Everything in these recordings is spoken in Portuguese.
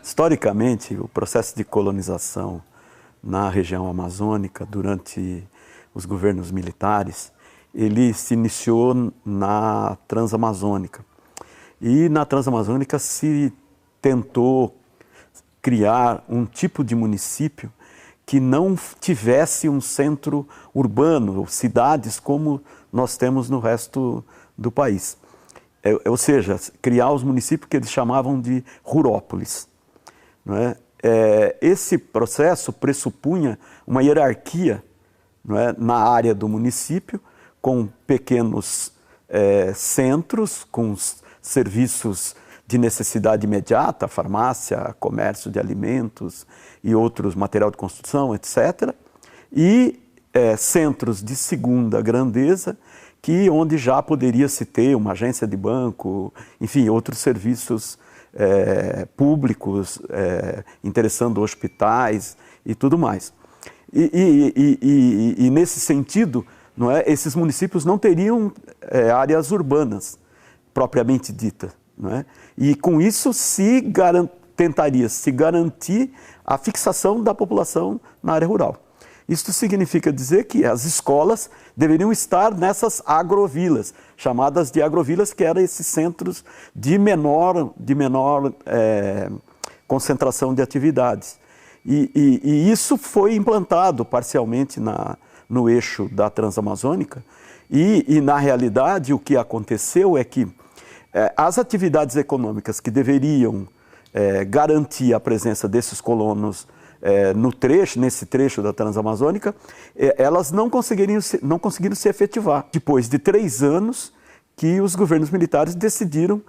Historicamente, o processo de colonização na região amazônica, durante os governos militares, ele se iniciou na Transamazônica. E na Transamazônica se tentou criar um tipo de município que não tivesse um centro urbano, cidades como nós temos no resto do país. Ou seja, criar os municípios que eles chamavam de rurópolis. Não é? Esse processo pressupunha uma hierarquia, não é, na área do município, com pequenos centros, com serviços de necessidade imediata, farmácia, comércio de alimentos e outros, material de construção, etc. E centros de segunda grandeza, onde já poderia-se ter uma agência de banco, enfim, outros serviços públicos, interessando hospitais e tudo mais. E nesse sentido, não é, esses municípios não teriam áreas urbanas, propriamente dita. Não é? E com isso tentaria se garantir a fixação da população na área rural. Isso significa dizer que as escolas deveriam estar nessas agrovilas, chamadas de agrovilas, que eram esses centros de menor concentração de atividades. E isso foi implantado parcialmente no eixo da Transamazônica, e na realidade o que aconteceu é que as atividades econômicas que deveriam garantir a presença desses colonos nesse trecho da Transamazônica, elas não conseguiram se efetivar. Depois de 3 anos que os governos militares decidiram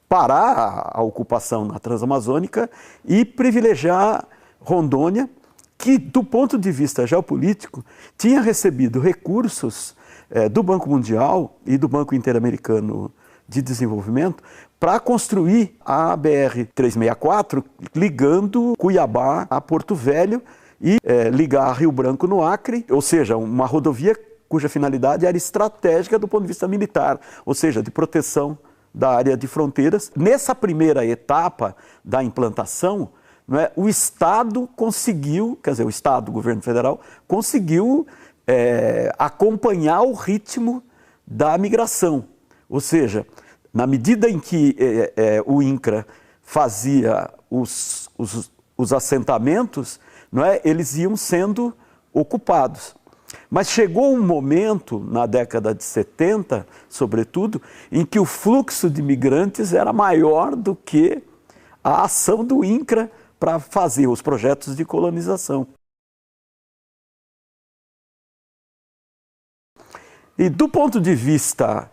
parar a ocupação na Transamazônica e privilegiar Rondônia, que do ponto de vista geopolítico tinha recebido recursos do Banco Mundial e do Banco Interamericano de Desenvolvimento para construir a BR-364, ligando Cuiabá a Porto Velho e ligar Rio Branco no Acre, ou seja, uma rodovia cuja finalidade era estratégica do ponto de vista militar, ou seja, de proteção da área de fronteiras. Nessa primeira etapa da implantação, não é, o Estado conseguiu, o Estado, o governo federal, conseguiu acompanhar o ritmo da migração. Ou seja, na medida em que o INCRA fazia os assentamentos, não é, eles iam sendo ocupados. Mas chegou um momento, na década de 70, sobretudo, em que o fluxo de migrantes era maior do que a ação do INCRA para fazer os projetos de colonização. E do ponto de vista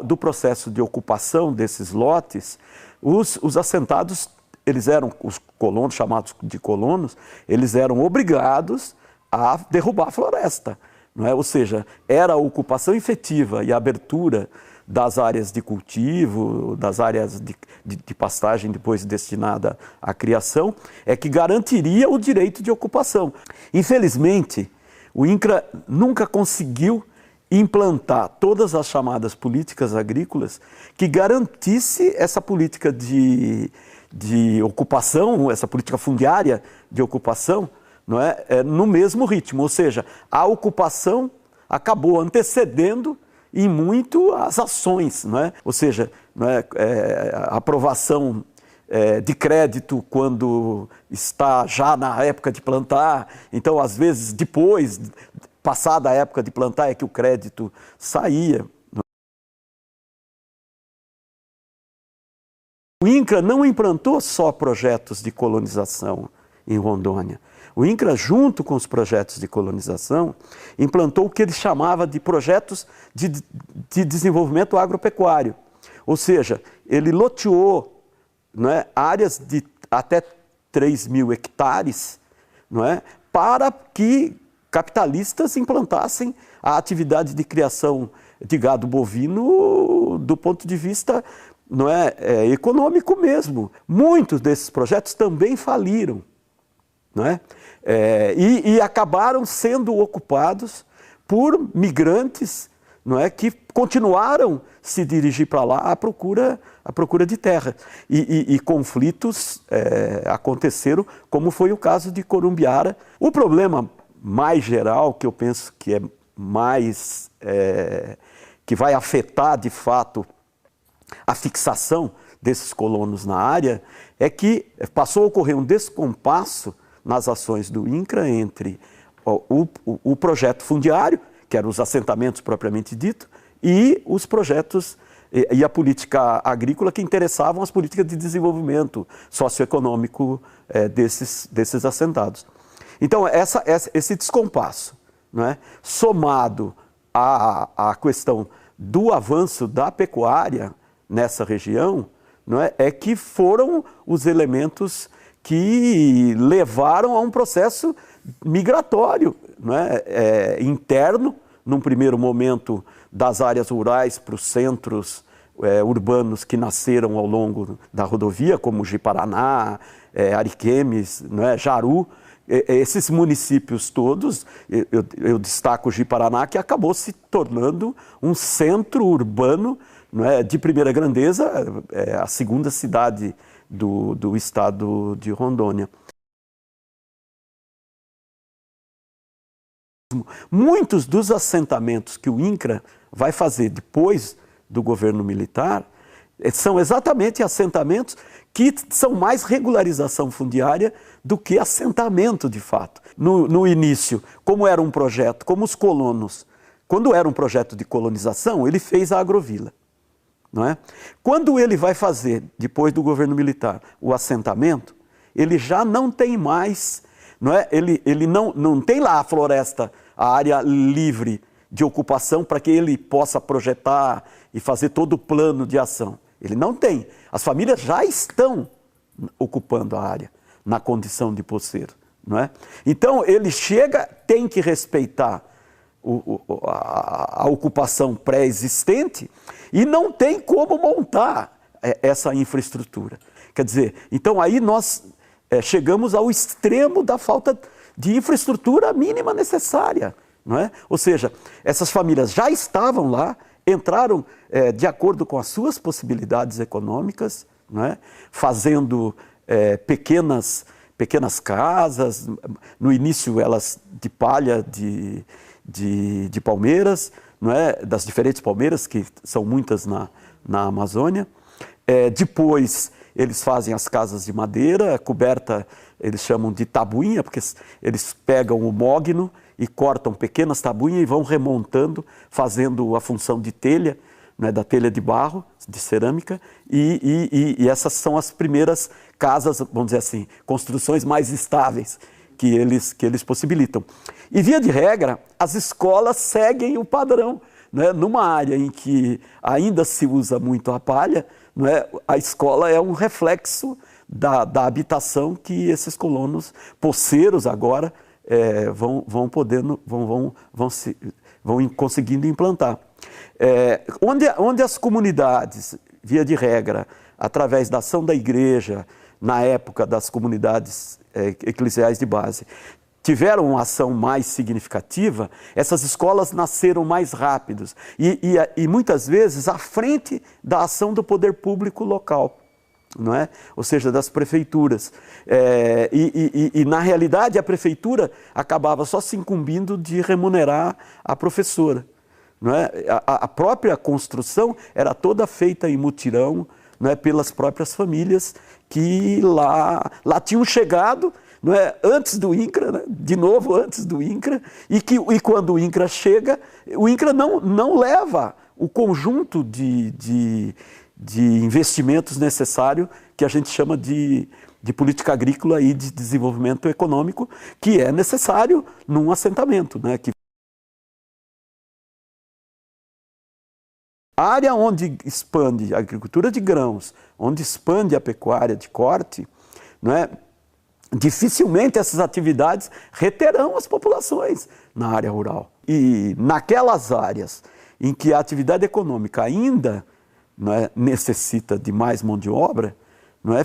do processo de ocupação desses lotes, os assentados, eles eram, os colonos, chamados de colonos, eles eram obrigados a derrubar a floresta. Não é? Ou seja, era a ocupação efetiva e a abertura das áreas de cultivo, das áreas de pastagem depois destinada à criação, que garantiria o direito de ocupação. Infelizmente, o INCRA nunca conseguiu implantar todas as chamadas políticas agrícolas que garantisse essa política de ocupação, essa política fundiária de ocupação, não é, no mesmo ritmo. Ou seja, a ocupação acabou antecedendo em muito as ações, não é? Ou seja, não é, a aprovação de crédito quando está já na época de plantar, então às vezes depois, passada a época de plantar, é que o crédito saía. O INCRA não implantou só projetos de colonização em Rondônia. O INCRA, junto com os projetos de colonização, implantou o que ele chamava de projetos de desenvolvimento agropecuário. Ou seja, ele loteou, não é, áreas de até 3.000 hectares, não é, para que capitalistas implantassem a atividade de criação de gado bovino do ponto de vista, não é, econômico mesmo. Muitos desses projetos também faliram, não é? E acabaram sendo ocupados por migrantes, não é, que continuaram se dirigir para lá à procura de terra. E conflitos aconteceram, como foi o caso de Corumbiara. O problema mais geral, que eu penso que é mais que vai afetar de fato a fixação desses colonos na área, é que passou a ocorrer um descompasso nas ações do INCRA entre o projeto fundiário, que eram os assentamentos propriamente dito, e os projetos e a política agrícola que interessavam as políticas de desenvolvimento socioeconômico desses assentados. Então, esse descompasso, não é, somado à questão do avanço da pecuária nessa região, não é que foram os elementos que levaram a um processo migratório, não é, interno, num primeiro momento, das áreas rurais para os centros urbanos que nasceram ao longo da rodovia, como Ji-Paraná, Ariquemes, não é, Jaru. Esses municípios todos, eu destaco o Ji-Paraná, que acabou se tornando um centro urbano, não é, de primeira grandeza, a segunda cidade do estado de Rondônia. Muitos dos assentamentos que o INCRA vai fazer depois do governo militar são exatamente assentamentos que são mais regularização fundiária do que assentamento de fato. No início, como era um projeto, como os colonos, quando era um projeto de colonização, ele fez a agrovila. Não é? Quando ele vai fazer, depois do governo militar, o assentamento, ele já não tem mais, não é? Ele não tem lá a floresta, a área livre de ocupação para que ele possa projetar e fazer todo o plano de ação. Ele não tem. As famílias já estão ocupando a área na condição de poceiro. Não é? Então, ele chega, tem que respeitar a ocupação pré-existente e não tem como montar essa infraestrutura. Quer dizer, então aí nós chegamos ao extremo da falta de infraestrutura mínima necessária. Não é? Ou seja, essas famílias já estavam lá, entraram de acordo com as suas possibilidades econômicas, não é? Fazendo pequenas casas, no início elas de palha, de palmeiras, não é? Das diferentes palmeiras, que são muitas na Amazônia. Depois eles fazem as casas de madeira, coberta, eles chamam de tabuinha, porque eles pegam o mogno e cortam pequenas tabuinhas e vão remontando, fazendo a função de telha, né, da telha de barro, de cerâmica, e essas são as primeiras casas, vamos dizer assim, construções mais estáveis que eles possibilitam. E, via de regra, as escolas seguem o padrão. Né? Numa área em que ainda se usa muito a palha, né, a escola é um reflexo da habitação que esses colonos poceiros agora vão conseguindo implantar. Onde as comunidades, via de regra, através da ação da igreja, na época das comunidades eclesiais de base, tiveram uma ação mais significativa, essas escolas nasceram mais rápidos e muitas vezes à frente da ação do poder público local, não é? Ou seja, das prefeituras. E na realidade a prefeitura acabava só se incumbindo de remunerar a professora. Não é? A própria construção era toda feita em mutirão, não é? Pelas próprias famílias que lá tinham chegado, não é? Antes do INCRA, né? De novo antes do INCRA, e quando o INCRA chega, o INCRA não leva o conjunto de investimentos necessários que a gente chama de política agrícola e de desenvolvimento econômico, que é necessário num assentamento, né? A área onde expande a agricultura de grãos, onde expande a pecuária de corte, não é? Dificilmente essas atividades reterão as populações na área rural. E naquelas áreas em que a atividade econômica ainda, não é, necessita de mais mão de obra, não é,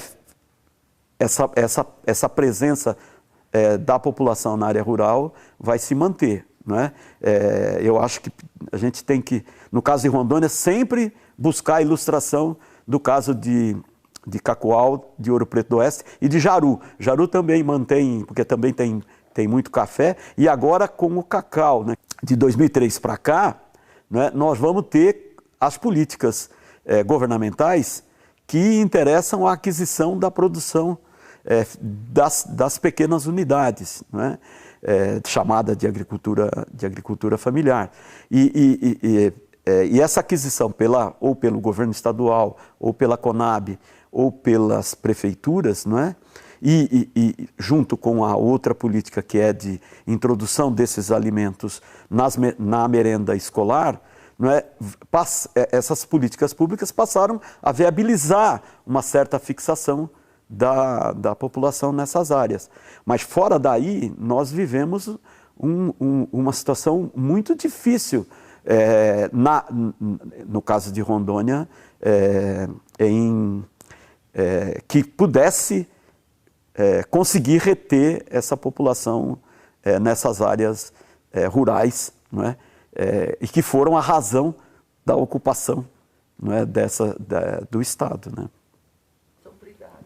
essa presença da população na área rural vai se manter. não é? Eu acho que a gente tem que, no caso de Rondônia, sempre buscar a ilustração do caso de Cacoal, de Ouro Preto do Oeste e de Jaru. Jaru também mantém, porque também tem muito café, e agora com o cacau, né? De 2003 para cá, né, nós vamos ter as políticas governamentais que interessam a aquisição da produção das pequenas unidades, né? Chamada de agricultura familiar. E essa aquisição ou pelo governo estadual, ou pela Conab, ou pelas prefeituras, não é? E junto com a outra política que é de introdução desses alimentos na merenda escolar, não é? Essas políticas públicas passaram a viabilizar uma certa fixação da população nessas áreas. Mas fora daí, nós vivemos uma situação muito difícil, no caso de Rondônia, que pudesse conseguir reter essa população nessas áreas rurais, não é? E que foram a razão da ocupação, não é? Do Estado. Né? Muito obrigado.